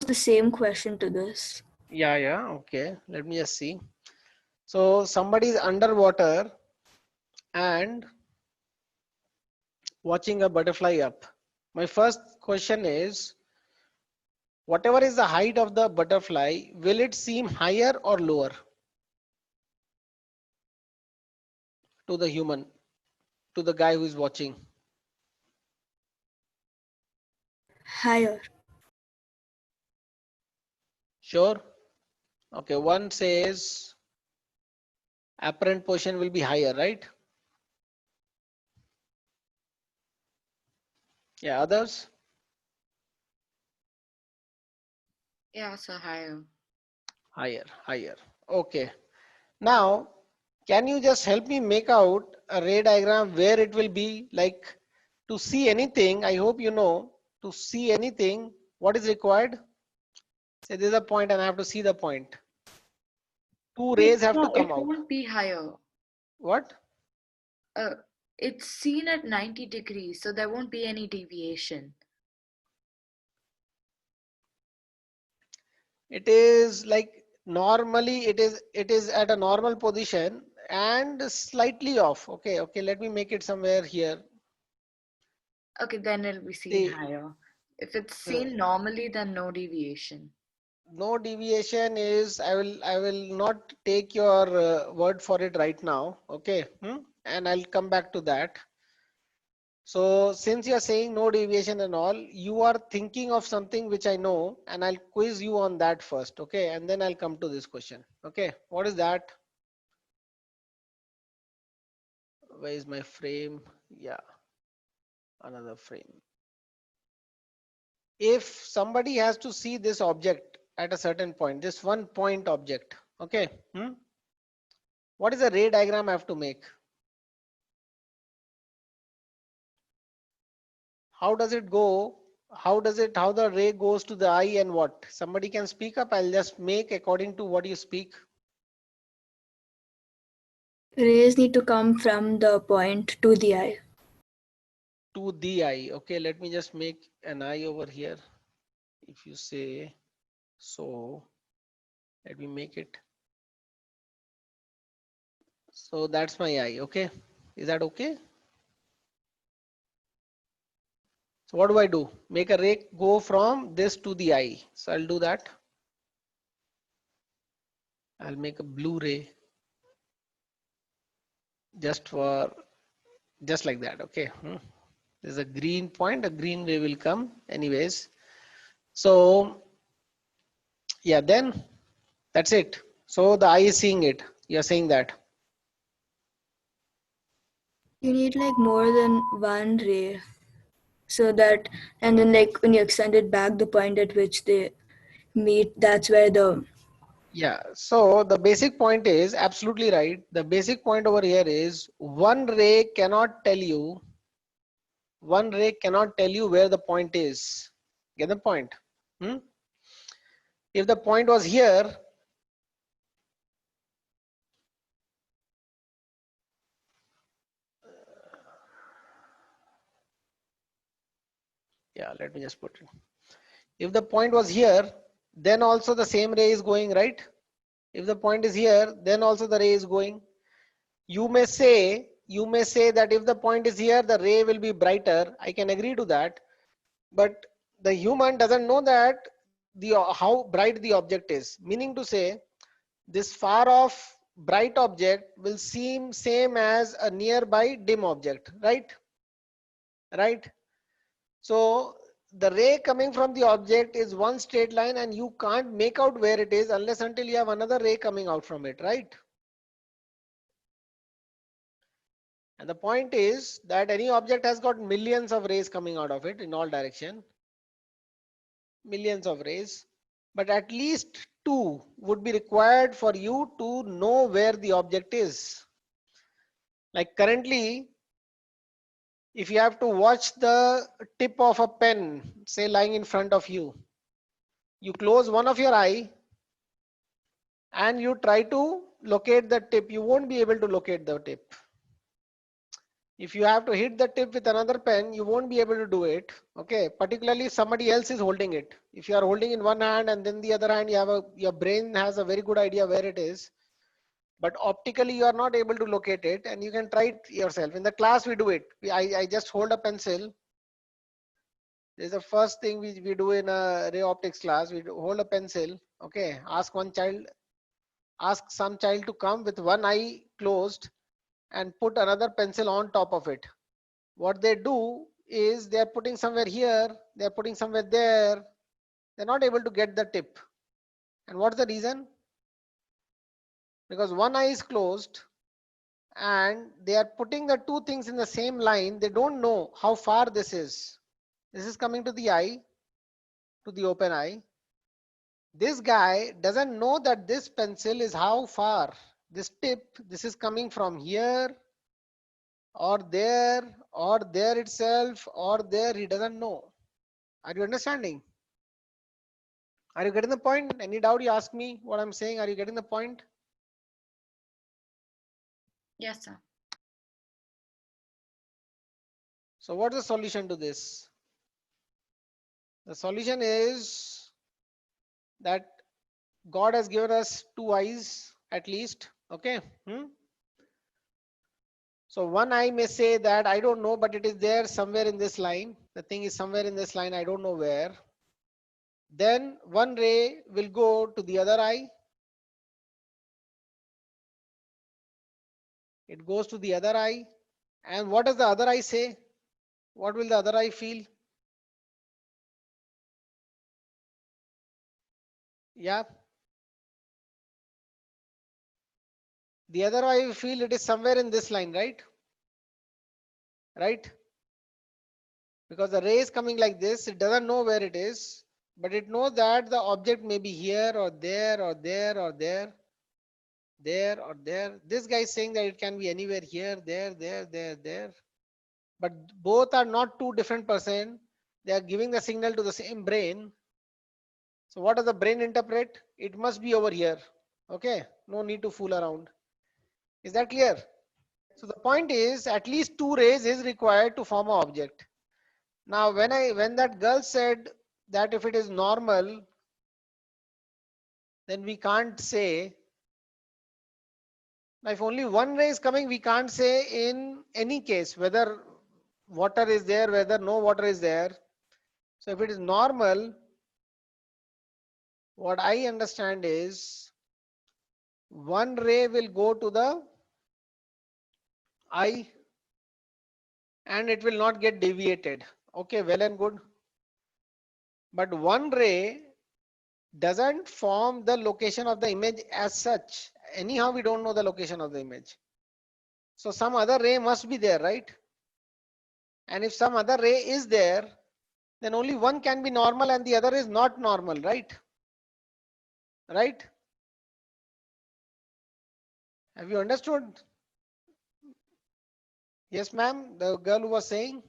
the same question to this. Yeah, okay. Let me just see. So somebody is underwater and watching a butterfly up. My first question is, whatever is the height of the butterfly, will it seem higher or lower to the human, to the guy who is watching? Higher. Sure? Okay, one says apparent position will be higher, right? Yeah, others? Yeah, so higher. Higher. Okay. Now, can you just help me make out a ray diagram where it will be like to see anything? I hope you know to see anything, what is required? Say there's a point and I have to see the point. Two rays have to No, come it out. won't be higher. What? Uh, it's seen at 90 degrees, so there won't be any deviation. It is like normally it is at a normal position and slightly off. Okay, let me make it somewhere here. Okay, then it'll be seen See, higher. If it's uh, seen normally, then no deviation. no deviation is I will not take your word for it right now. Okay, and I'll come back to that. So since you're saying no deviation and all, you are thinking of something which I know, and I'll quiz you on that first. Okay, and then I'll come to this question. Okay, what is that? Where is my frame? Yeah, another frame. If somebody has to see this object at a certain point, this one point object, okay, what is the ray diagram I have to make? How does it go? How the ray goes to the eye and what? Somebody can speak up. I'll just make according to what you speak. Rays need to come from the point to the eye. To the eye. Okay, let me just make an eye over here. If you say so, let me make it. So that's my eye. Okay, is that okay? So what do I do? Make a ray go from this to the eye. So I'll do that. I'll make a blue ray just for just like that. Okay. There's a green point, a green ray will come anyways. So yeah, then that's it. So the eye is seeing it. You're saying that. You need like more than one ray, so that, and then like when you extend it back, the point at which they meet, that's where the Yeah. So the basic point is absolutely right. The basic point over here is one ray cannot tell you where the point is. Get the point? Hmm? If the point was here, yeah, let me just put it. If the point was here, then also the same ray is going, right? If the point is here, then also the ray is going. You may say that if the point is here, the ray will be brighter. I can agree to that. But the human doesn't know that how bright the object is. Meaning to say, this far off bright object will seem same as a nearby dim object, right? Right? So the ray coming from the object is one straight line and you can't make out where it is unless until you have another ray coming out from it, right? And the point is that any object has got millions of rays coming out of it in all direction, millions of rays, but at least two would be required for you to know where the object is. Like currently, if you have to watch the tip of a pen, say lying in front of you, you close one of your eye and you try to locate the tip, you won't be able to locate the tip. If you have to hit the tip with another pen, you won't be able to do it. Okay, particularly if somebody else is holding it. If you are holding in one hand and then the other hand, your brain has a very good idea where it is, but optically you are not able to locate it, and you can try it yourself. In the class we do it. I just hold a pencil. This is the first thing we do in a ray optics class. We hold a pencil. Okay, ask some child to come with one eye closed and put another pencil on top of it. What they do is they are putting somewhere here, they are putting somewhere there. They're not able to get the tip. And what's the reason? Because one eye is closed and they are putting the two things in the same line. They don't know how far this is. This is coming to the eye, to the open eye. This guy doesn't know that this pencil is how far. This tip, this is coming from here or there itself or there. He doesn't know. Are you understanding? Are you getting the point? Any doubt you ask me what I'm saying? Are you getting the point? Yes, sir. So what's the solution to this? The solution is that God has given us two eyes at least. Okay. So one eye may say that I don't know, but it is there somewhere in this line. The thing is somewhere in this line, I don't know where. Then one ray will go to the other eye. It goes to the other eye. And what does the other eye say? What will the other eye feel? Yeah. The other eye will feel it is somewhere in this line, right? Right? Because the ray is coming like this, it doesn't know where it is, but it knows that the object may be here or there or there or there, there or there. This guy is saying that it can be anywhere here, there. But both are not two different person. They are giving the signal to the same brain. So what does the brain interpret? It must be over here. Okay, no need to fool around. Is that clear? So the point is at least two rays is required to form an object. Now when that girl said that if it is normal, then we can't say. Now if only one ray is coming, we can't say in any case whether water is there, whether no water is there. So if it is normal, what I understand is one ray will go to the eye and it will not get deviated. Okay, well and good. But one ray doesn't form the location of the image as such. Anyhow, we don't know the location of the image. So some other ray must be there, right? And if some other ray is there, then only one can be normal and the other is not normal, right? Right? Have you understood? Yes, ma'am, the girl who was saying.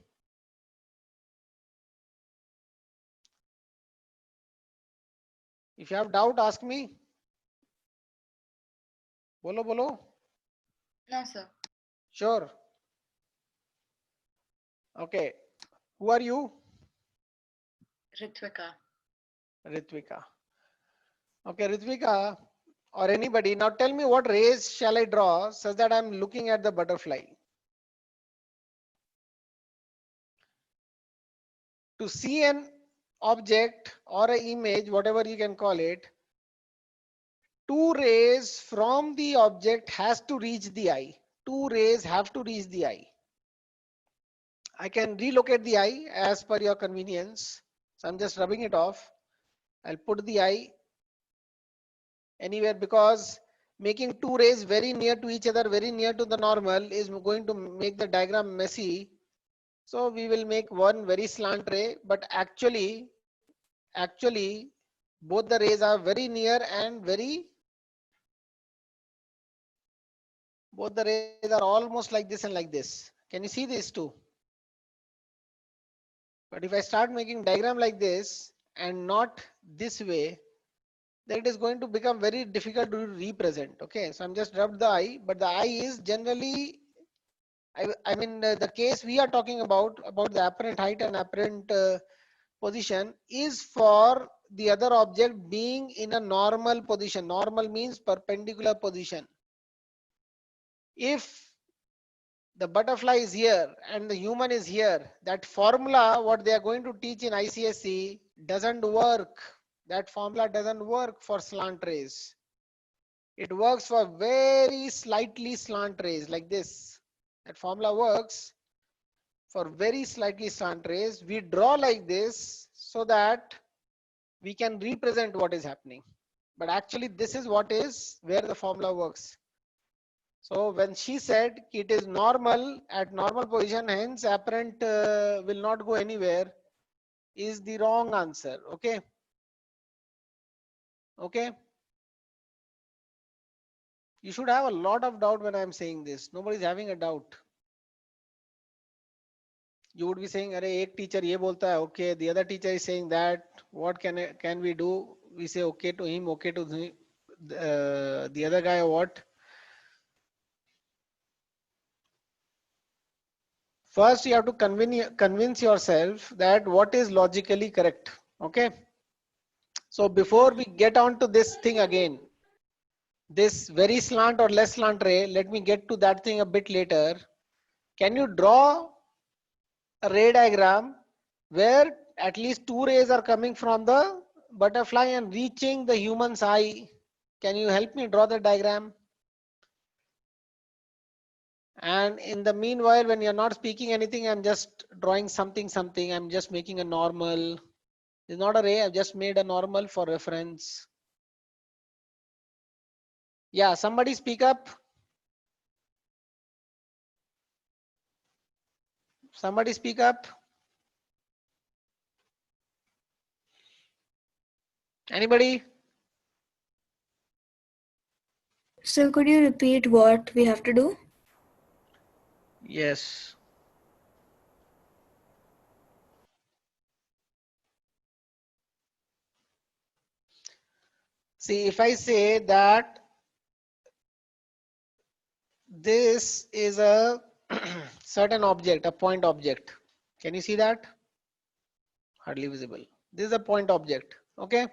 If you have doubt, ask me. Bolo, bolo. No, sir. Sure. Okay. Who are you? Ritvika. Ritvika. Okay, Ritvika or anybody. Now tell me what rays shall I draw such that I'm looking at the butterfly. To see an object or an image, whatever you can call it, two rays from the object has to reach the eye. Two rays have to reach the eye. I can relocate the eye as per your convenience. So I'm just rubbing it off. I'll put the eye anywhere because making two rays very near to each other, very near to the normal is going to make the diagram messy. So we will make one very slant ray, but actually both the rays are very near and both the rays are almost like this and like this. Can you see these two? But if I start making diagram like this and not this way, then it is going to become very difficult to represent. Okay, so I'm just rubbed the eye, but the eye is generally I mean, the case we are talking about the apparent height and apparent position is for the other object being in a normal position. Normal means perpendicular position. If the butterfly is here and the human is here, that formula what they are going to teach in ICSE doesn't work. That formula doesn't work for slant rays. It works for very slightly slant rays like this. That formula works for very slightly slant rays. We draw like this so that we can represent what is happening. But actually this is what is where the formula works. So when she said it is normal at normal position, hence apparent will not go anywhere, is the wrong answer. Okay. Okay. You should have a lot of doubt when I'm saying this. Nobody's having a doubt. You would be saying, "Arey, ek teacher ye bolta hai, okay. The other teacher is saying that. What can we do?" We say okay to him, okay to the other guy. What? First, you have to convince yourself that what is logically correct. Okay. So before we get on to this thing again, this very slant or less slant ray, let me get to that thing a bit later. Can you draw a ray diagram where at least two rays are coming from the butterfly and reaching the human's eye? Can you help me draw the diagram? And in the meanwhile, when you're not speaking anything, I'm just drawing something. I'm just making a normal. It's not a ray. I've just made a normal for reference. Yeah, somebody speak up. Somebody speak up. Anybody? So could you repeat what we have to do? Yes. See, if I say that this is a certain object, a point object. Can you see that? Hardly visible. This is a point object. Okay.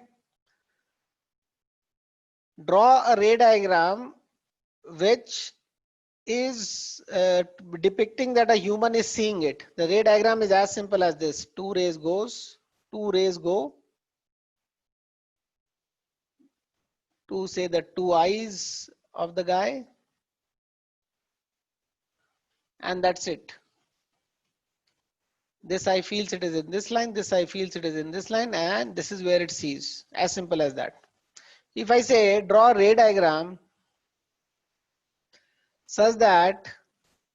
Draw a ray diagram which is depicting that a human is seeing it. The ray diagram is as simple as this. Two rays go to say the two eyes of the guy, and that's it. This eye feels it is in this line, this eye feels it is in this line, and this is where it sees. As simple as that. If I say draw a ray diagram such that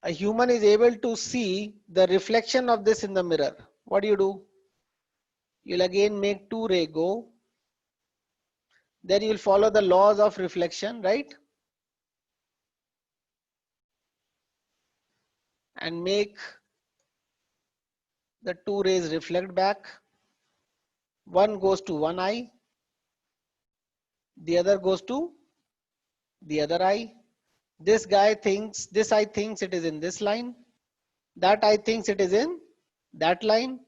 a human is able to see the reflection of this in the mirror, what do? You'll again make two ray go. Then you'll follow the laws of reflection, right? And make the two rays reflect back. One goes to one eye, the other goes to the other eye. This eye thinks it is in this line. That eye thinks it is in that line.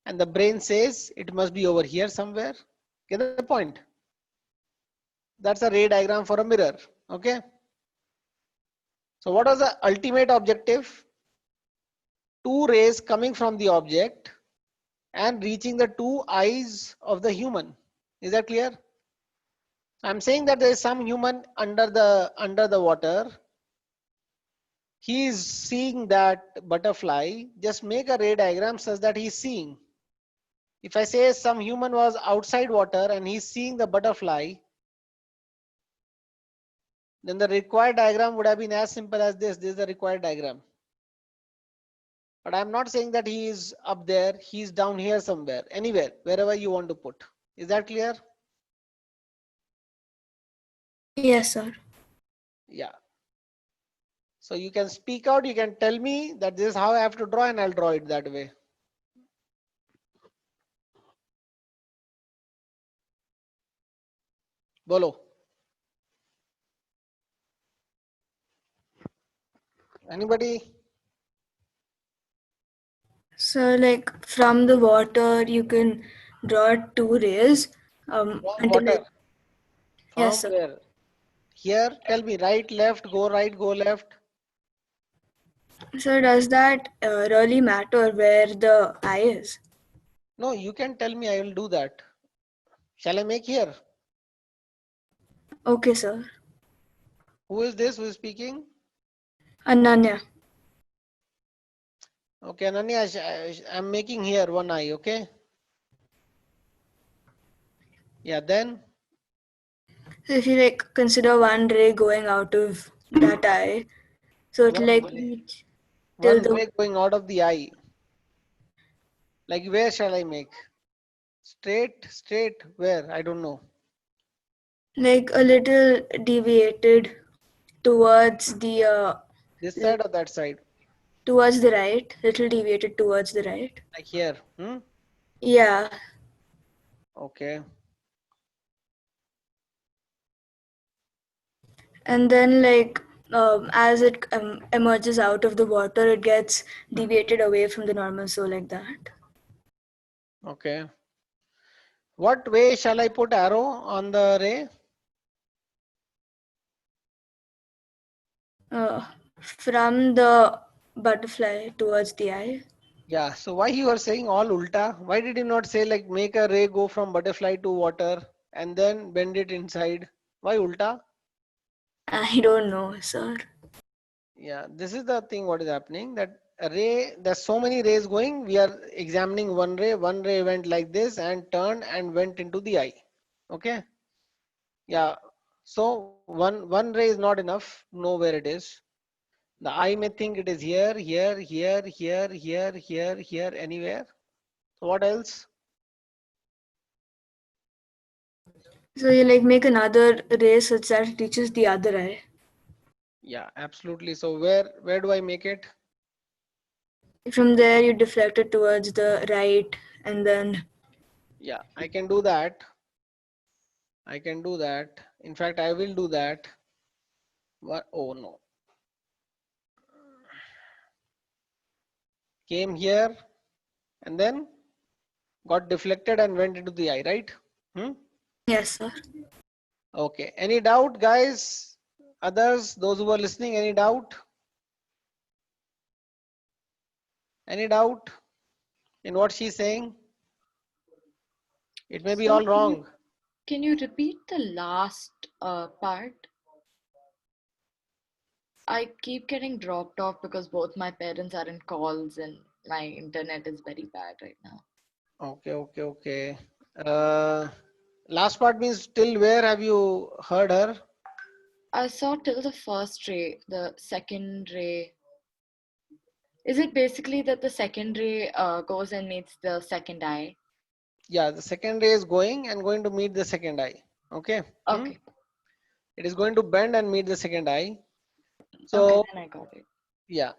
And the brain says it must be over here somewhere. Get the point? That's a ray diagram for a mirror. Okay. So what was the ultimate objective? Two rays coming from the object and reaching the two eyes of the human. Is that clear? I'm saying that there is some human under the water. He is seeing that butterfly. Just make a ray diagram such that he is seeing. If I say some human was outside water and he's seeing the butterfly, then the required diagram would have been as simple as this. This is the required diagram. But I'm not saying that he is up there, he's down here somewhere, anywhere, wherever you want to put. Is that clear? Yes, sir. Yeah. So you can speak out, you can tell me that this is how I have to draw and I'll draw it that way. Bolo. Anybody? So like from the water you can draw two rays From until water. like yes From sir. where? Here, tell me, right, left, go left. So does that really matter where the eye is? No, you can tell me, I will do that. Shall I make here? Okay sir. Who is this who is speaking? Ananya. Okay, Ananya, I'm making here one eye, okay? Yeah, then So if you like consider one ray going out of that eye, so it'll one like ray, reach till one the ray going out of the eye. Like where shall I make? Straight, where? I don't know. like a little deviated towards the This like side or that side? towards the right, little deviated towards the right. Like here. Hmm? Yeah, Okay. and then like as it emerges out of the water, it gets deviated away from the normal, so like that. Okay. What way shall I put arrow on the ray? From the butterfly towards the eye. Yeah. So why you are saying all ulta? Why did you not say like make a ray go from butterfly to water and then bend it inside? Why ulta? I don't know, sir. Yeah, this is the thing what is happening that a ray, there's so many rays going. We are examining one ray went like this and turned and went into the eye. Okay. Yeah. So one ray is not enough to know where it is. The eye may think it is here, anywhere. So what else? So you like make another ray such that it reaches the other eye. Yeah, absolutely. So where do I make it? From there, you deflect it towards the right, and then Yeah, I can do that. I can do that. In fact, I will do that. What? Oh no. Came here and then got deflected and went into the eye, right? Hmm? yes, sir. Okay. Any doubt, guys? Others, those who are listening, any doubt? Any doubt in what she's saying? It may be So all wrong. can you repeat the last part? I keep getting dropped off because both my parents are in calls and my internet is very bad right now. Okay. Uh, Last part means till where have you heard her? I saw till the first ray, the second ray. Is it basically that the second ray goes and meets the second eye? Yeah, the second ray is going and going to meet the second eye. Okay. Hmm? Okay, It is going to bend and meet the second eye. okay, So then I got it. yeah,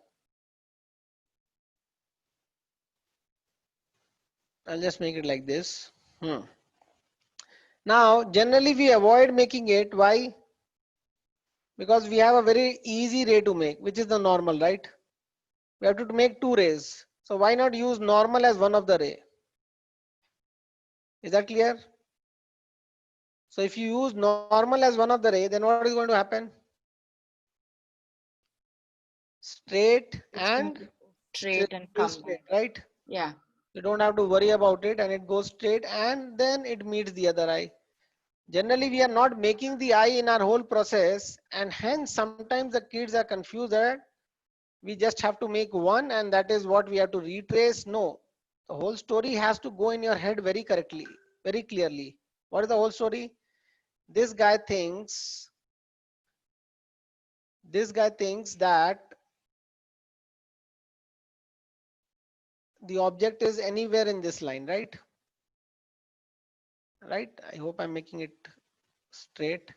I'll just make it like this. Hmm. Now, generally we avoid making it. Why? Because we have a very easy ray to make, which is the normal, right? We have to make two rays. So why not use normal as one of the ray? Is that clear? So if you use normal as one of the ray, then what is going to happen? Straight It's going and to go straight and come straight, back. right? Yeah. You don't have to worry about it and it goes straight and then it meets the other eye. Generally, we are not making the eye in our whole process and hence sometimes the kids are confused that we just have to make one and that is what we have to retrace. No, the whole story has to go in your head very correctly, very clearly. What is the whole story? This guy thinks, that the object is anywhere in this line, right? Right? I hope I'm making it straight.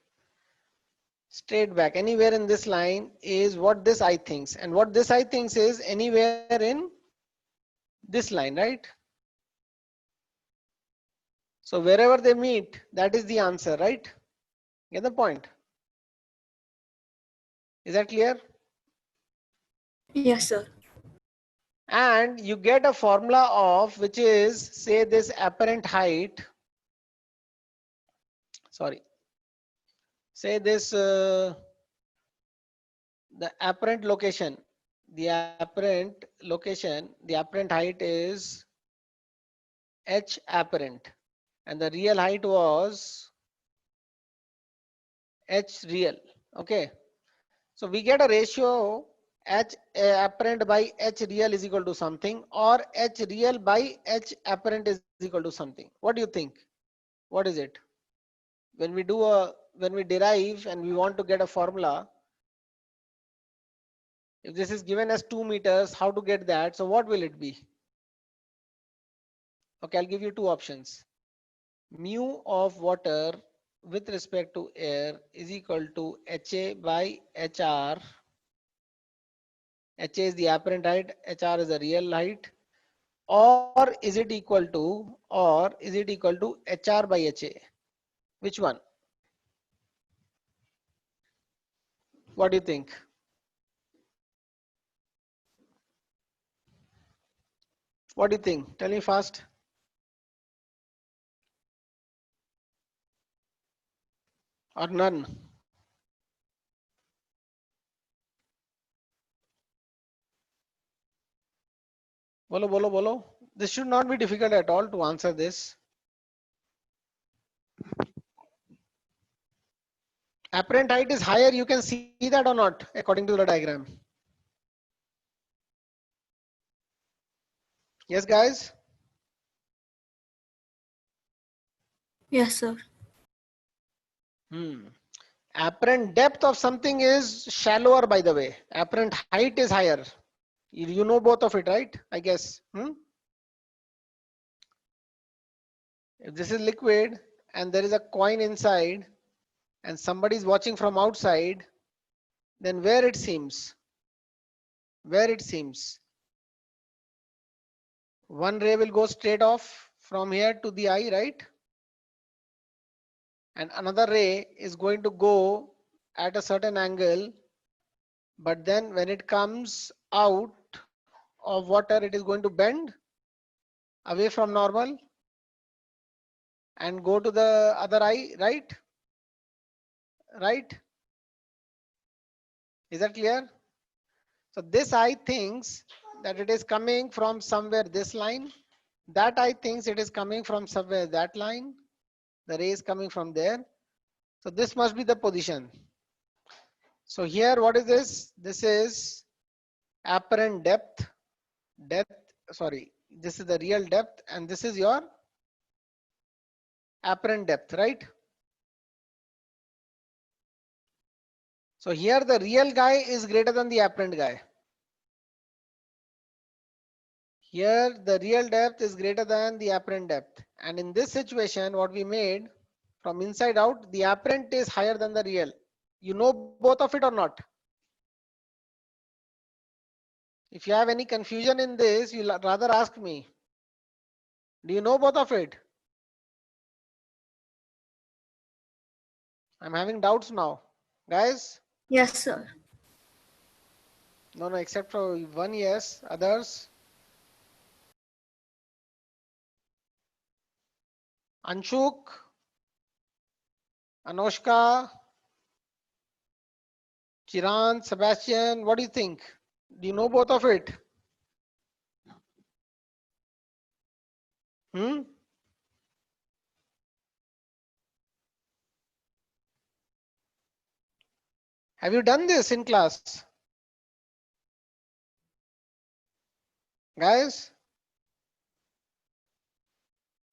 Straight back. Anywhere in this line is what this eye thinks. And what this eye thinks is anywhere in this line, right? So wherever they meet, that is the answer, right? Get the point? Is that clear? Yes, sir. and you get a formula of which is, say, this apparent height, sorry, say this the apparent location, the apparent height is h apparent, and the real height was h real. Okay, so we get a ratio h apparent by h real is equal to something, or h real by h apparent is equal to something. What do you think? What is it? When we derive and we want to get a formula, if this is given as 2 meters, how to get that? So what will it be? Okay, I'll give you two options. Mu of water with respect to air is equal to HA by HR. HA is the apparent height, HR is the real height. Or is it equal to, HR by HA? Which one? What do you think? What do you think? Tell me fast. Or none? Bolo, bolo, bolo. This should not be difficult at all to answer this. Apparent height is higher, you can see that or not according to the diagram? Yes, guys? Yes, sir. Apparent depth of something is shallower, by the way. Apparent height is higher. You know both of it, right? I guess. If this is liquid and there is a coin inside and somebody is watching from outside, then where it seems? One ray will go straight off from here to the eye, right? And another ray is going to go at a certain angle, but then when it comes out of water, it is going to bend away from normal and go to the other eye, right? Is that clear? So this eye thinks that it is coming from somewhere this line, that eye thinks it is coming from somewhere that line, the ray is coming from there. So this must be the position. So here, what is this? This is apparent depth, this is the real depth, and this is your apparent depth, right? So here the real guy is greater than the apparent guy. Here the real depth is greater than the apparent depth. And in this situation, what we made, from inside out, the apparent is higher than the real. You know both of it or not? If you have any confusion in this, you'll rather ask me. Do you know both of it? I'm having doubts now. Guys? Yes, sir. No, except for one yes. Others? Anshuk? Anoshka? Chiran? Sebastian? What do you think? Do you know both of it? Have you done this in class? Guys?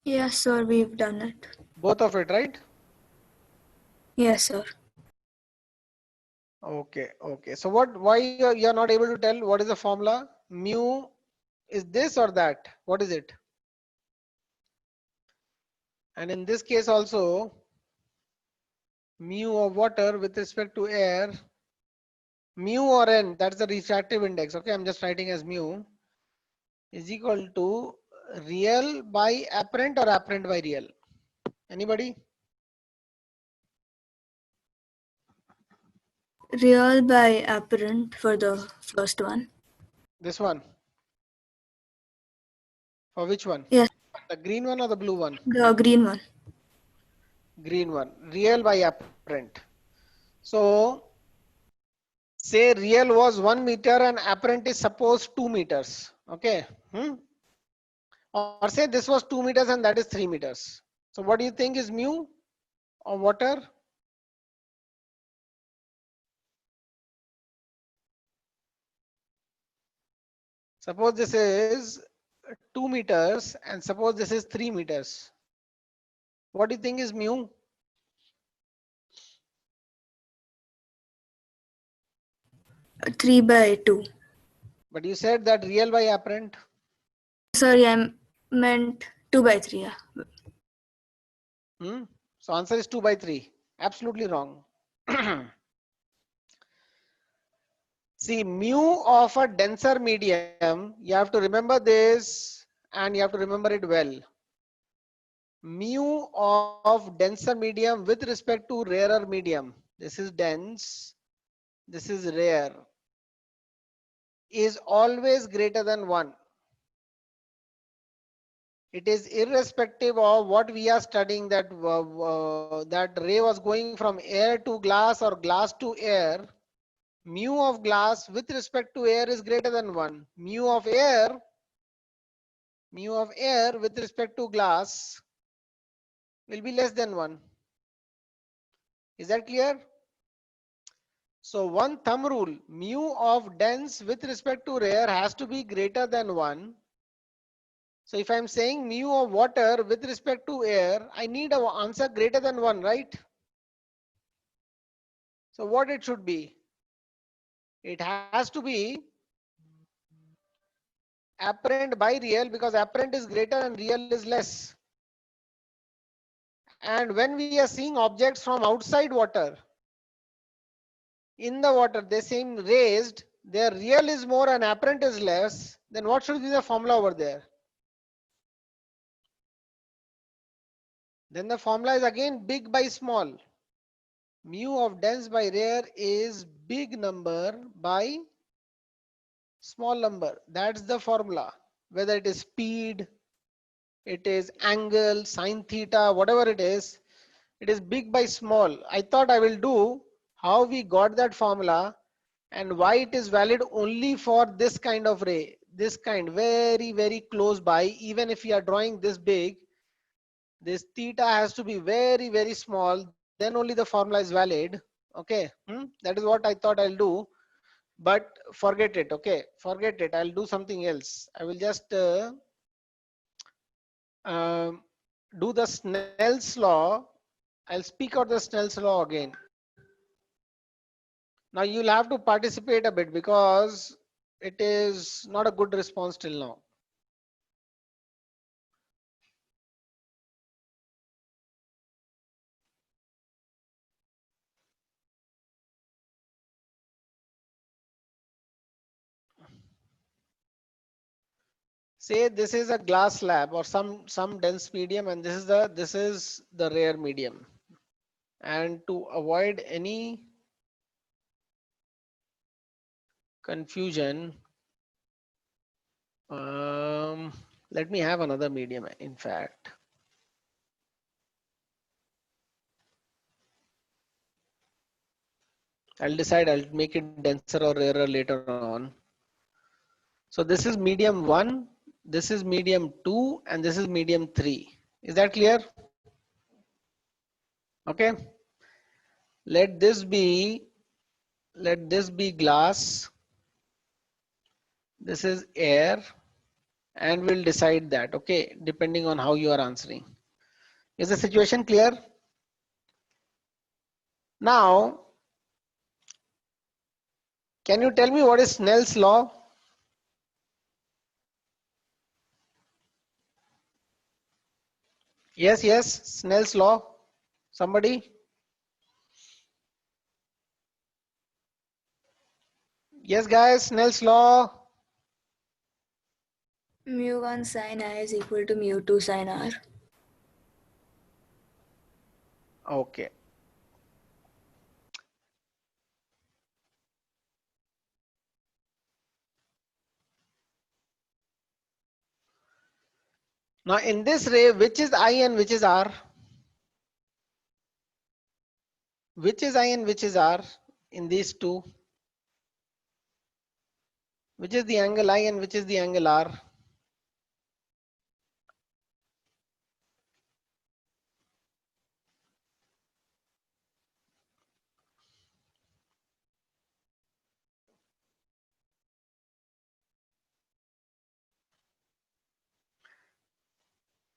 Yes, sir, we've done it. Both of it, right? Yes, sir. Okay. So why you're not able to tell what is the formula? Mu is this or that? What is it? And in this case also, mu of water with respect to air, mu or n, that's the refractive index. Okay, I'm just writing as mu is equal to real by apparent or apparent by real. Anybody? Real by apparent for the first one. This one. For which one? Yes, The green one or the blue one? the green one. Green one. Real by apparent. So say real was 1 meter and apparent is suppose 2 meters. Okay. Or say this was 2 meters and that is 3 meters. So what do you think is mu of water? Suppose this is 2 meters and suppose this is 3 meters. What do you think is mu? 3/2. But you said that real by apparent. Sorry, I meant 2/3. Yeah. So answer is 2/3. Absolutely wrong. See, mu of a denser medium, you have to remember this and you have to remember it well. Mu of denser medium with respect to rarer medium, this is dense, this is rare, is always greater than 1. It is irrespective of what we are studying, that that ray was going from air to glass or glass to air. Mu of glass with respect to air is greater than 1. Mu of air with respect to glass will be less than 1. Is that clear? So one thumb rule, mu of dense with respect to rare has to be greater than 1. So if I'm saying mu of water with respect to air, I need an answer greater than 1, right? So what it should be? It has to be apparent by real, because apparent is greater and real is less. And when we are seeing objects from outside water, in the water, they seem raised, their real is more and apparent is less, then what should be the formula over there? Then the formula is again big by small. Mu of dense by rare is big number by small number. That's the formula. Whether it is speed, it is angle, sine theta, whatever it is big by small. I thought I will do how we got that formula and why it is valid only for this kind of ray. This kind, very, very close by, even if we are drawing this big, this theta has to be very, very small, then only the formula is valid. Okay, that is what I thought I'll do. But forget it, okay, forget it. I'll do something else. I will just do the Snell's law. I'll speak out the Snell's law again. Now you'll have to participate a bit because it is not a good response till now. Say this is a glass slab or some dense medium, and this is the rare medium. And to avoid any confusion, let me have another medium. In fact, I'll decide. I'll make it denser or rarer later on. So this is medium 1, this is medium 2, and this is medium 3. Is that clear? Okay. Let this be glass. This is air, and we'll decide that, okay, depending on how you are answering. Is the situation clear? Now, can you tell me what is Snell's law? Yes, Snell's law. Somebody? Yes, guys, Snell's law. Mu1 sin I is equal to mu2 sin R. Okay. Now in this ray, which is I and which is R? Which is I and which is R in these two? Which is the angle I and which is the angle R?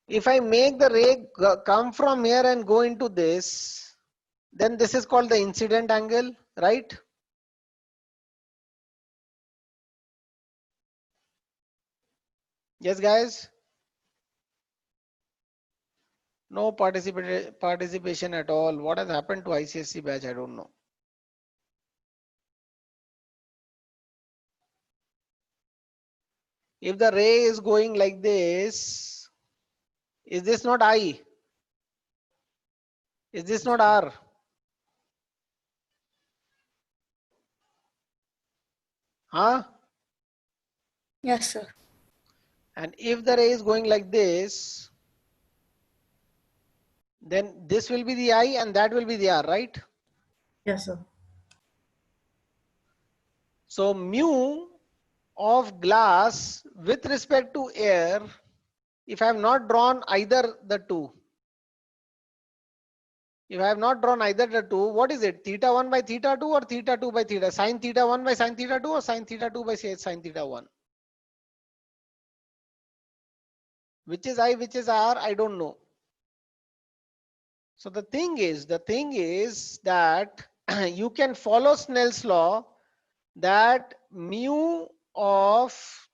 If I make the ray come from here and go into this, then this is called the incident angle, right? Yes, guys? No participation at all. What has happened to ICSC batch? I don't know. If the ray is going like this, is this not I? Is this not R? Huh? Yes, sir. And if the ray is going like this, then this will be the I and that will be the R, right? Yes, sir. So mu of glass with respect to air, if I have not drawn either the two, what is it? Theta 1 by theta 2 or theta 2 by theta? Sin theta 1 by sin theta 2 or sin theta 2 by sin theta 1? Which is I, which is R? I don't know. So the thing is that you can follow Snell's law that mu of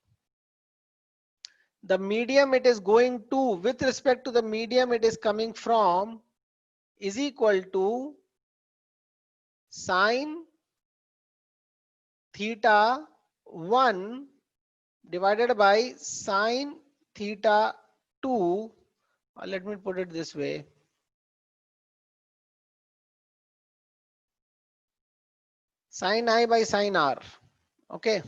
the medium it is going to with respect to the medium it is coming from is equal to sine theta 1 divided by sine theta 2. Let me put it this way. Sin I by sin R. Okay.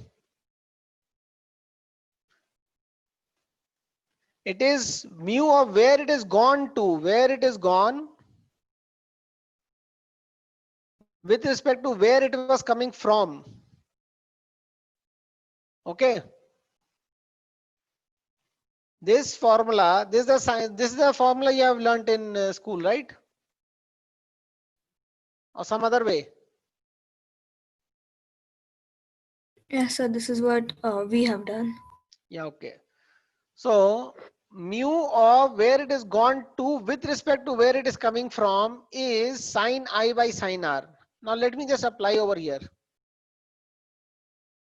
It is mu of where it is gone to, where it is gone with respect to where it was coming from. Okay. This formula, this is the formula you have learnt in school, right? Or some other way? Yes, sir. This is what we have done. Yeah, okay. So mu of where it is gone to with respect to where it is coming from is sin I by sin R. Now let me just apply over here.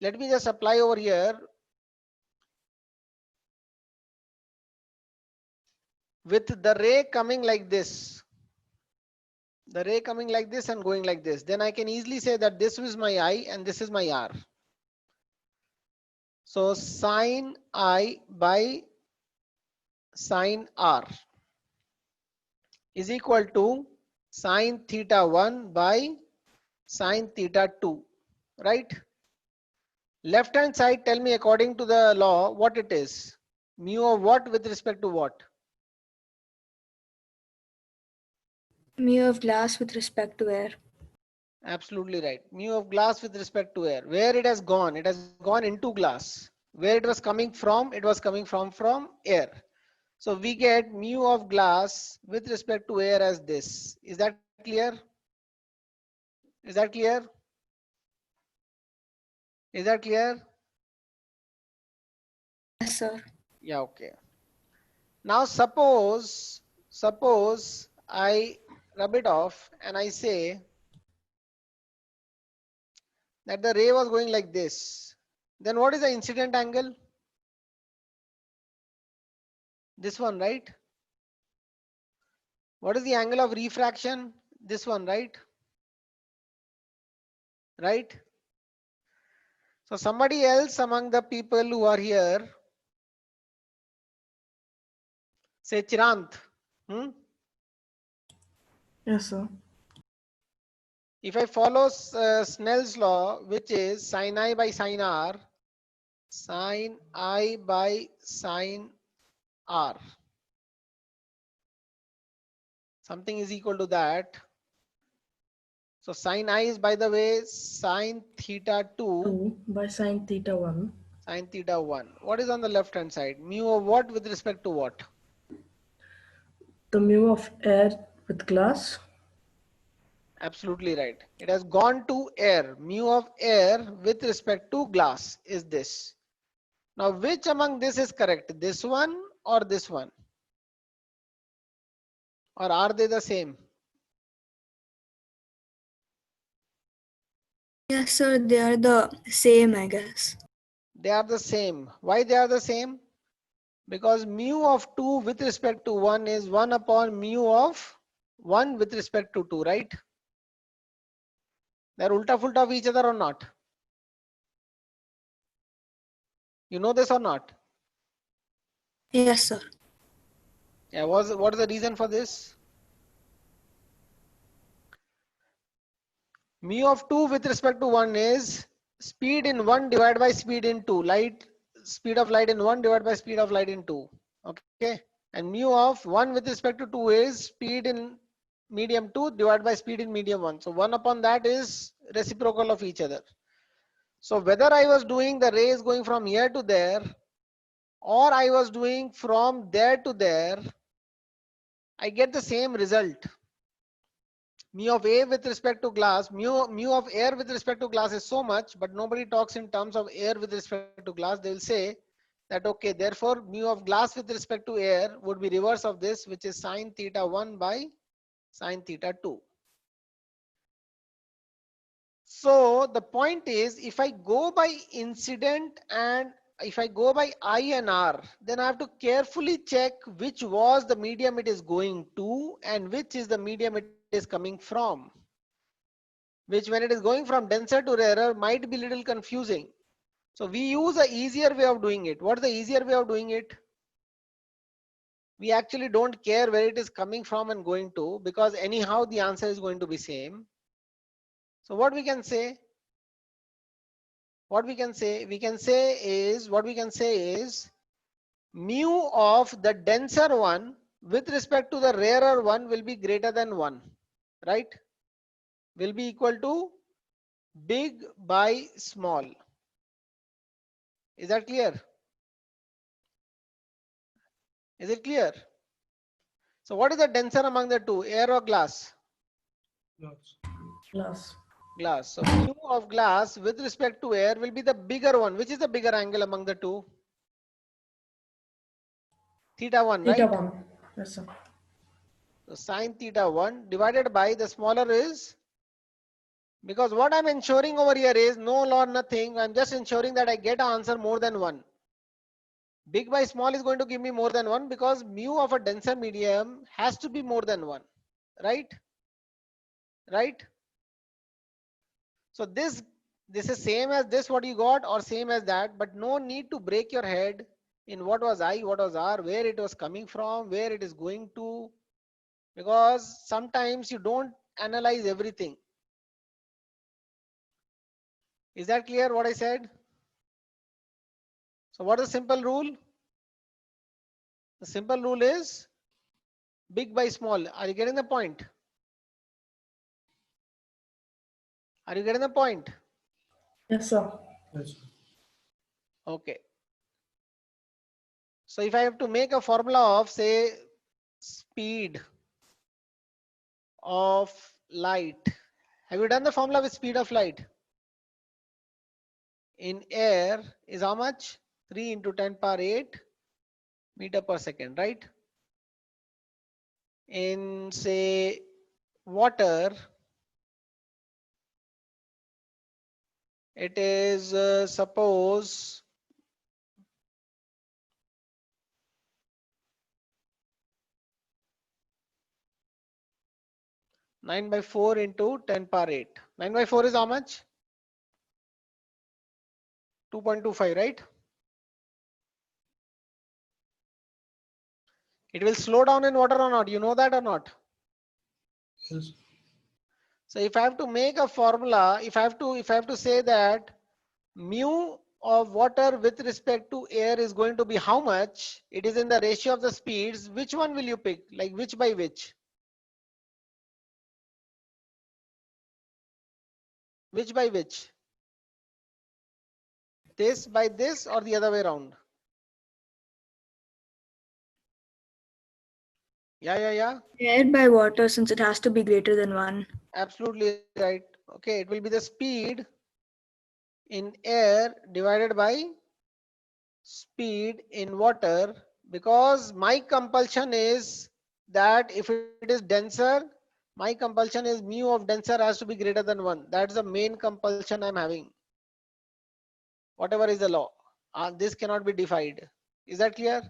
Let me just apply over here with the ray coming like this. The ray coming like this and going like this. Then I can easily say that this is my I and this is my R. So sin I by sin R is equal to sin theta 1 by sin theta 2, right? Left hand side, tell me according to the law what it is. Mu of what with respect to what? Mu of glass with respect to air. Absolutely right. Mu of glass with respect to air. Where it has gone into glass. Where it was coming from, it was coming from air. So we get mu of glass with respect to air as this. Is that clear? Is that clear? Is that clear? Yes, sir. Yeah, okay. Now suppose I rub it off and I say that the ray was going like this. Then what is the incident angle? This one, right? What is the angle of refraction? This one, right? Right? So somebody else among the people who are here, say Chirant. Yes, sir. If I follow Snell's law, which is sin I by sin R, sin I by sin R. something is equal to that. So sine I is, by the way, sine theta 2 2 by sine theta 1. sine theta 1. What is on the left hand side? Mu of what with respect to what? The mu of air with glass. Absolutely right. It has gone to air. Mu of air with respect to glass is this. Now, which among this is correct? This one or this one? Or are they the same? Yes, sir, they are the same, I guess. They are the same. Why they are the same? Because mu of 2 with respect to 1 is 1 upon mu of 1 with respect to 2, right? They're ulta fulta of each other or not? You know this or not? Yes, sir. Yeah, what is the reason for this? Mu of 2 with respect to 1 is speed in 1 divided by speed in 2. Speed of light in 1 divided by speed of light in 2. Okay. And mu of 1 with respect to 2 is speed in medium 2 divided by speed in medium 1. So 1 upon that is reciprocal of each other. So whether I was doing the rays going from here to there, or I was doing from there to there, I get the same result. Mu of A with respect to glass, mu of air with respect to glass is so much, but nobody talks in terms of air with respect to glass. They will say that, okay, therefore mu of glass with respect to air would be reverse of this, which is sine theta 1 by sine theta 2. So the point is, if I go by incident and if I go by I and R, then I have to carefully check which was the medium it is going to and which is the medium it is coming from. Which when it is going from denser to rarer might be little confusing. So we use a easier way of doing it. What is the easier way of doing it? We actually don't care where it is coming from and going to, because anyhow the answer is going to be same. So what we can say? We can say is mu of the denser one with respect to the rarer one will be greater than 1, right? Will be equal to big by small. Is that clear? Is it clear? So what is the denser among the two, air or glass? Glass. Glass. So mu of glass with respect to air will be the bigger one. Which is the bigger angle among the two? Theta 1, Theta right? 1. Yes, sir. So sine theta 1 divided by the smaller is, because what I'm ensuring over here is no law, nothing. I'm just ensuring that I get an answer more than 1. Big by small is going to give me more than 1 because mu of a denser medium has to be more than 1, right? Right? So this is same as this what you got or same as that, but no need to break your head in what was I, what was R, where it was coming from, where it is going to, because sometimes you don't analyze everything. Is that clear what I said? So what is the simple rule? The simple rule is big by small. Are you getting the point? Are you getting the point? Yes, sir. Okay. So if I have to make a formula of, say, speed of light, have you done the formula with speed of light? In air is how much? 3 into 10 power 8 meter per second, right? In, say, water, it is suppose 9 by 4 into 10 power 8. 9 by 4 is how much? 2.25, right? It will slow down in water or not? You know that or not? Yes. So if I have to make a formula, if I have to say that mu of water with respect to air is going to be how much, it is in the ratio of the speeds, which one will you pick? Like which by which? Which by which? This by this or the other way around? Yeah. Air by water, since it has to be greater than 1. Absolutely right. Okay, it will be the speed in air divided by speed in water, because my compulsion is that if it is denser, my compulsion is mu of denser has to be greater than 1. That's the main compulsion I'm having. Whatever is the law, this cannot be defied. Is that clear?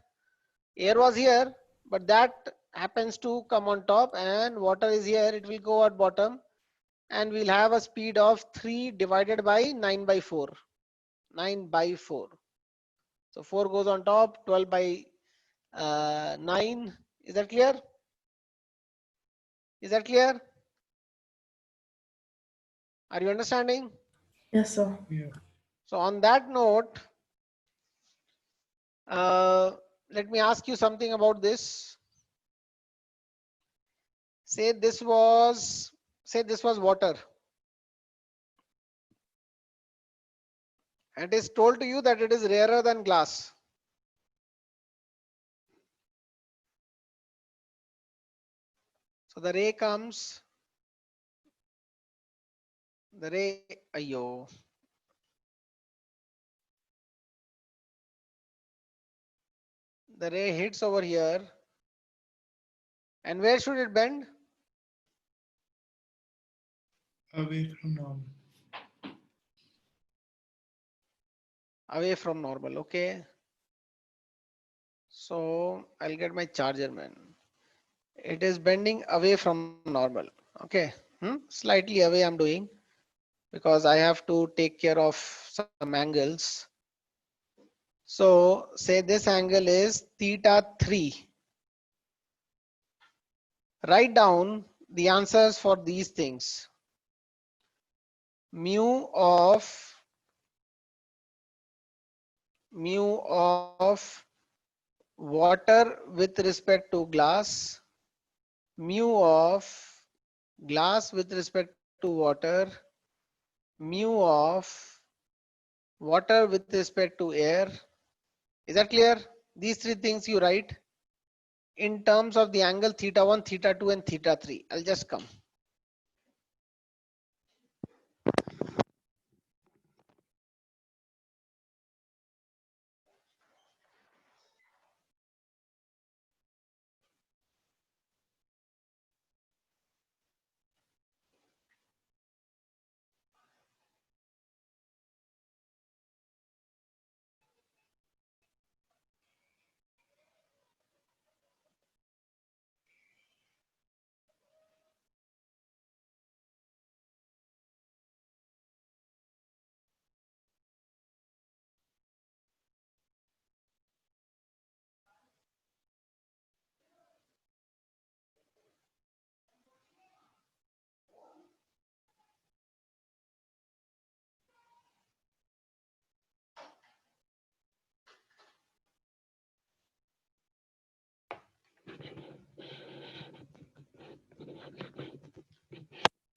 Air was here, but that happens to come on top, and water is here, it will go at bottom, and we'll have a speed of 3 divided by 9 by 4. 9 by 4. So 4 goes on top, 12 by 9. Is that clear? Is that clear? Are you understanding? Yes, sir. Yeah. So on that note, let me ask you something about this. Say this was water. And it is told to you that it is rarer than glass. So the ray comes, the ray, ayo. The ray hits over here. And where should it bend? Away from normal. Away from normal, okay. So I'll get my charger, man. It is bending away from normal, okay. Slightly away I'm doing, because I have to take care of some angles. So say this angle is theta 3. Write down the answers for these things. Mu of water with respect to glass, mu of glass with respect to water, mu of water with respect to air. Is that clear? These three things you write in terms of the angle theta 1, theta 2 and theta 3. I'll just come.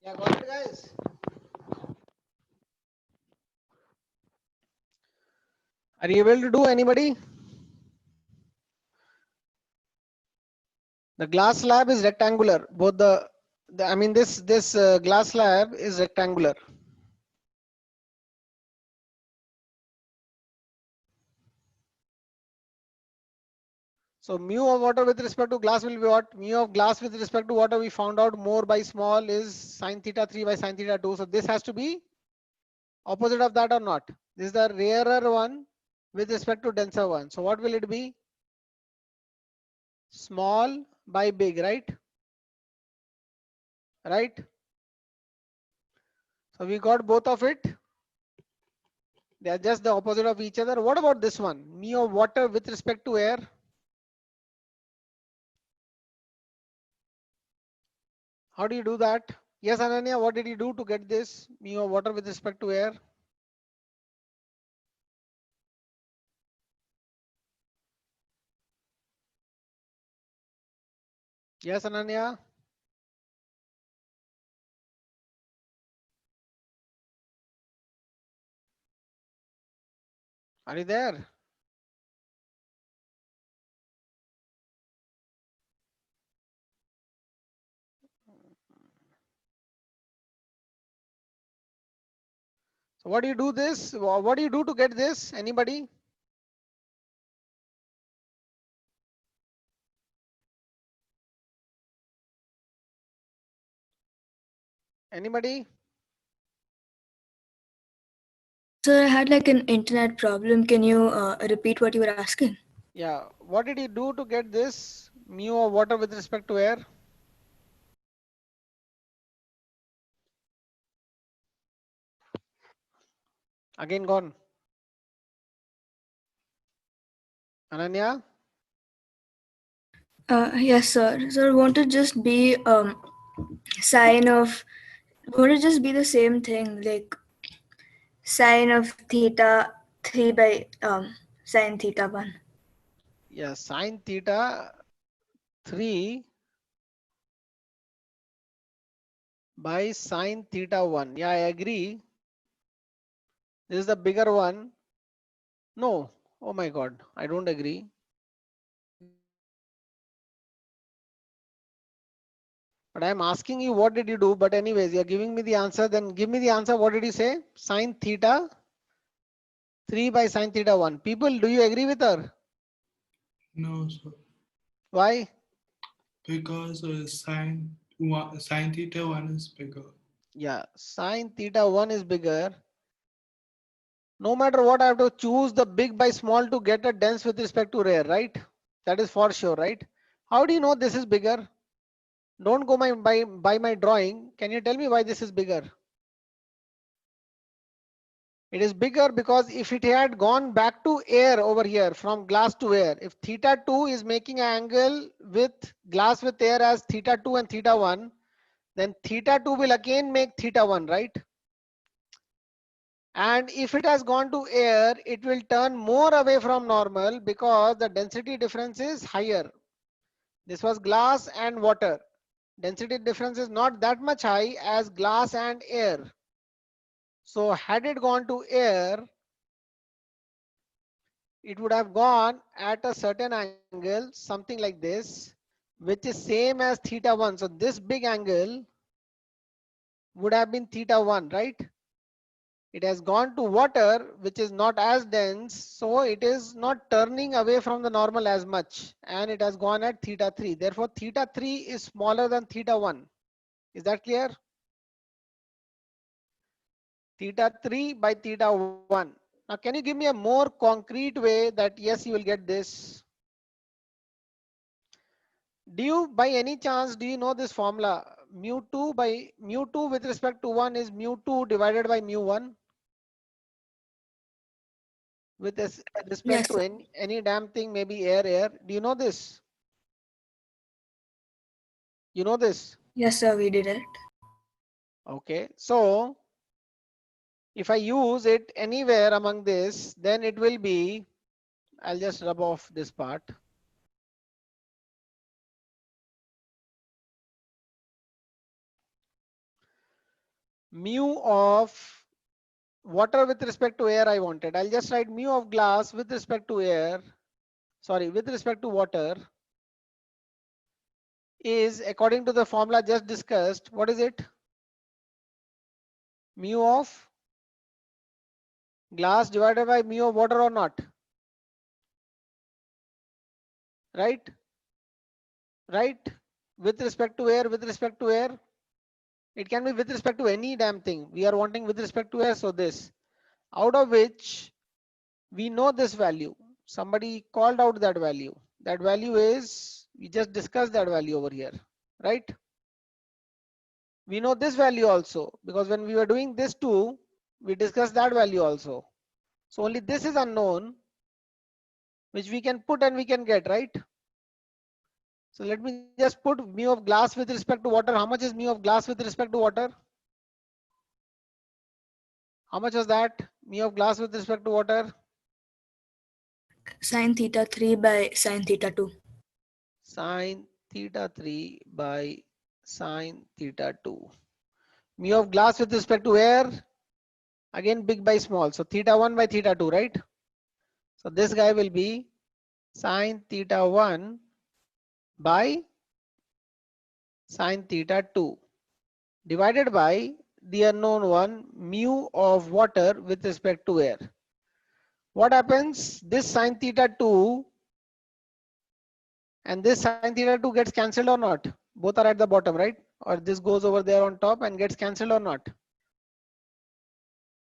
Yeah, got it, guys. Are you able to do, anybody? The glass slab is rectangular. Both I mean this glass slab is rectangular. So mu of water with respect to glass will be what? Mu of glass with respect to water we found out more by small is sine theta 3 by sine theta 2. So this has to be opposite of that or not? This is the rarer one with respect to denser one. So what will it be? Small by big, right? Right? So we got both of it. They are just the opposite of each other. What about this one? Mu of water with respect to air. How do you do that? Yes, Ananya, what did you do to get this mu of water with respect to air? Yes, Ananya. Are you there? So what do you do this? What do you do to get this? Anybody? Anybody? So I had like an internet problem. Can you repeat what you were asking? Yeah. What did he do to get this mu of water with respect to air? Again gone. Ananya? Yes, sir. So won't it just be sine of? Won't it just be the same thing, like sine of theta 3 by sine theta 1? Yeah, sine theta 3 by sine theta 1. Yeah, I agree. This is the bigger one. No. Oh my God. I don't agree. But I'm asking you, what did you do? But anyways, you're giving me the answer. Then give me the answer. What did you say? Sine theta 3 by sine theta 1. People, do you agree with her? No, sir. Why? Because sine theta 1 is bigger. Yeah, sine theta 1 is bigger. No matter what, I have to choose the big by small to get a dense with respect to rare, right? That is for sure, right? How do you know this is bigger? Don't go by my drawing. Can you tell me why this is bigger? It is bigger because if it had gone back to air over here from glass to air, if theta 2 is making an angle with glass with air as theta 2 and theta 1, then theta 2 will again make theta 1, right? And if it has gone to air, it will turn more away from normal because the density difference is higher. This was glass and water. Density difference is not that much high as glass and air. So had it gone to air, it would have gone at a certain angle, something like this, which is same as theta 1. So this big angle would have been theta 1, right? It has gone to water, which is not as dense, so it is not turning away from the normal as much, and it has gone at theta 3. Therefore, theta 3 is smaller than theta 1. Is that clear? Theta 3 by theta 1. Now, can you give me a more concrete way that yes, you will get this? Do you, by any chance, do you know this formula? Mu2 with respect to 1 is mu2 divided by mu1 with respect Yes, to sir. any damn thing, maybe air. Do you know this? You know this? Yes, sir. We did it. Okay. So if I use it anywhere among this, then it will be, I'll just rub off this part. Mu of water with respect to air I wanted. I'll just write mu of glass with respect to air. Sorry, with respect to water is, according to the formula just discussed, what is it? Mu of glass divided by mu of water or not? Right? Right? With respect to air, with respect to air. It can be with respect to any damn thing. We are wanting with respect to air, so this. Out of which we know this value. Somebody called out that value. That value is, we just discussed that value over here, right? We know this value also because when we were doing this too, we discussed that value also. So only this is unknown, which we can put and we can get, right? So let me just put mu of glass with respect to water. How much is mu of glass with respect to water? How much was that? Mu of glass with respect to water? Sine theta 3 by sine theta 2. Sine theta 3 by sine theta 2. Mu of glass with respect to air, again big by small. So theta 1 by theta 2, right? So this guy will be sine theta 1 by sine theta 2 divided by the unknown one, mu of water with respect to air. What happens? This sine theta 2 and this sine theta 2 gets cancelled or not? Both are at the bottom, right? Or this goes over there on top and gets cancelled or not?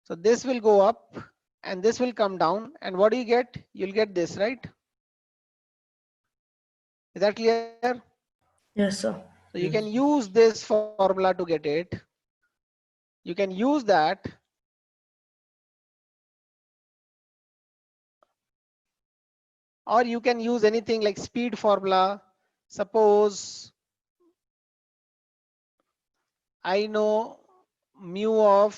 So this will go up and this will come down, and what do you get? You'll get this, right? Is that clear? Yes, sir. So you can Yes. use this formula to get it. You can use that. Or you can use anything like speed formula. Suppose I know mu of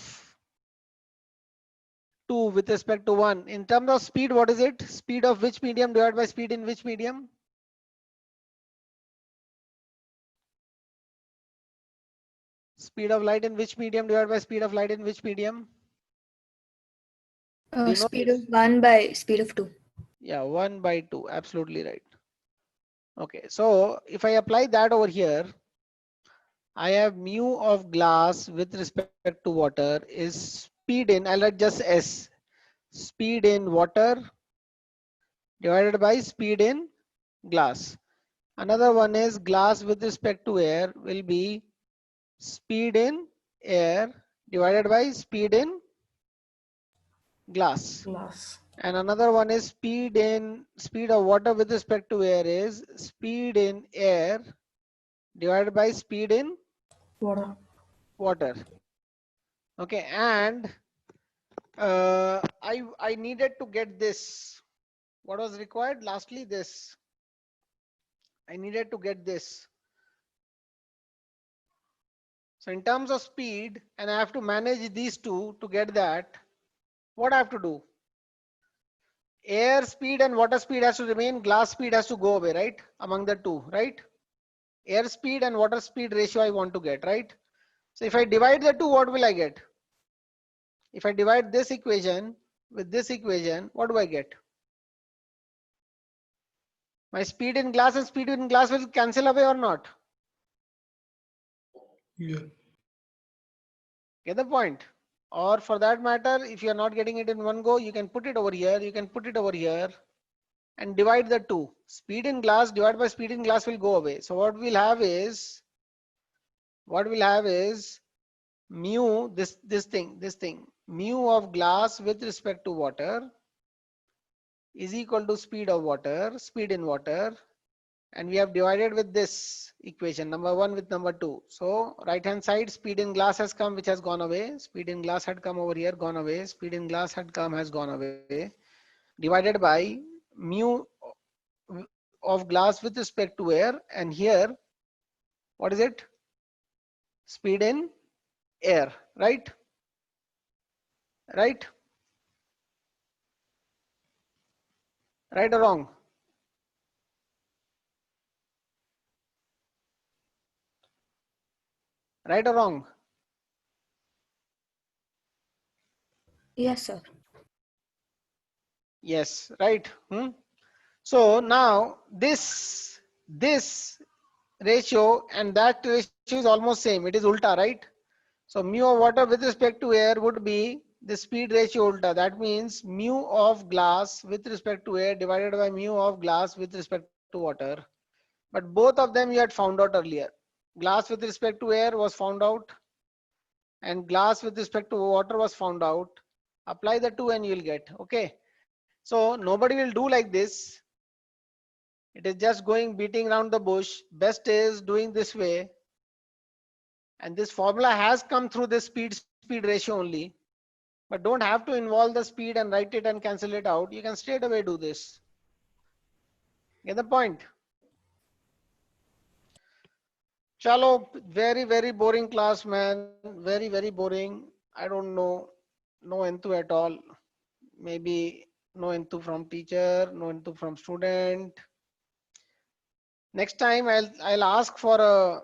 2 with respect to 1. In terms of speed, what is it? Speed of which medium divided by speed in which medium? Speed of light in which medium divided by speed of light in which medium? Do you know Speed this? of 1 by speed of 2. Yeah, 1 by 2. Absolutely right. Okay, so if I apply that over here, I have mu of glass with respect to water is speed in, I'll write just S, speed in water divided by speed in glass. Another one is glass with respect to air will be speed in air divided by speed in glass. Glass. And another one is speed of water with respect to air is speed in air divided by speed in Water. water. Okay, and I needed to get this. What was required? Lastly, this. I needed to get this. So in terms of speed, and I have to manage these two to get that. What I have to do? Air speed and water speed has to remain. Glass speed has to go away, right? Among the two, right? Air speed and water speed ratio I want to get, right? So if I divide the two, what will I get? If I divide this equation with this equation, what do I get? My speed in glass and speed in glass will cancel away or not? Yeah. Get the point? Or for that matter, if you are not getting it in one go, you can put it over here, you can put it over here and divide the two. Speed in glass divided by speed in glass will go away. So what we'll have is mu, this thing, mu of glass with respect to water is equal to speed of water, speed in water, and we have divided with this equation, number 1 with number 2. So right hand side, speed in glass has come, which has gone away. Speed in glass had come over here, gone away. Speed in glass had come, has gone away. Divided by mu of glass with respect to air, and here, what is it? Speed in air, right? Right? Right or wrong? Right or wrong? Yes, sir. Yes, right. So now this ratio and that ratio is almost same. It is ulta, right? So mu of water with respect to air would be the speed ratio ulta. That means mu of glass with respect to air divided by mu of glass with respect to water. But both of them you had found out earlier. Glass with respect to air was found out and glass with respect to water was found out. Apply the two and you will get. Okay. So nobody will do like this. It is just going beating around the bush. Best is doing this way. And this formula has come through this speed ratio only. But don't have to involve the speed and write it and cancel it out. You can straight away do this. Get the point? Chalo, very boring class, man. Very boring. I don't know. No enthu at all. Maybe no enthu from teacher, no enthu from student. Next time I'll ask for a